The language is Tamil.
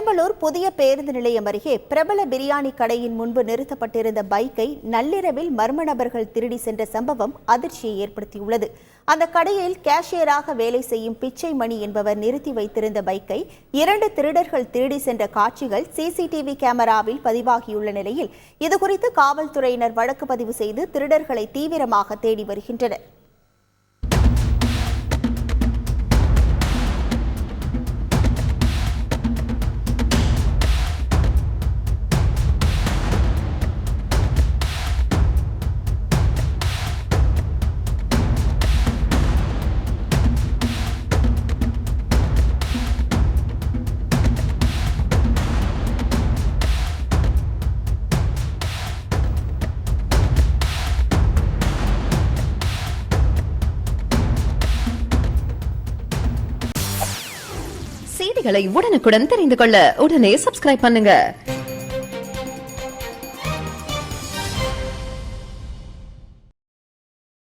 பெரம்பலூர் புதிய பேருந்து நிலையம் அருகே பிரபல பிரியாணி கடையின் முன்பு நிறுத்தப்பட்டிருந்த பைக்கை நள்ளிரவில் மர்ம நபர்கள் திருடி சென்ற சம்பவம் அதிர்ச்சியை ஏற்படுத்தியுள்ளது. அந்த கடையில் கேஷியராக வேலை செய்யும் பிச்சை மணி என்பவர் நிறுத்தி வைத்திருந்த பைக்கை 2 திருடர்கள் திருடி சென்ற காட்சிகள் சிசிடிவி கேமராவில் பதிவாகியுள்ள நிலையில் இதுகுறித்து காவல்துறையினர் வழக்கு பதிவு செய்து திருடர்களை தீவிரமாக தேடி வருகின்றனர். செய்திகளை உடனுக்குடன் தெரிந்து கொள்ள உடனே சப்ஸ்கிரைப் பண்ணுங்க.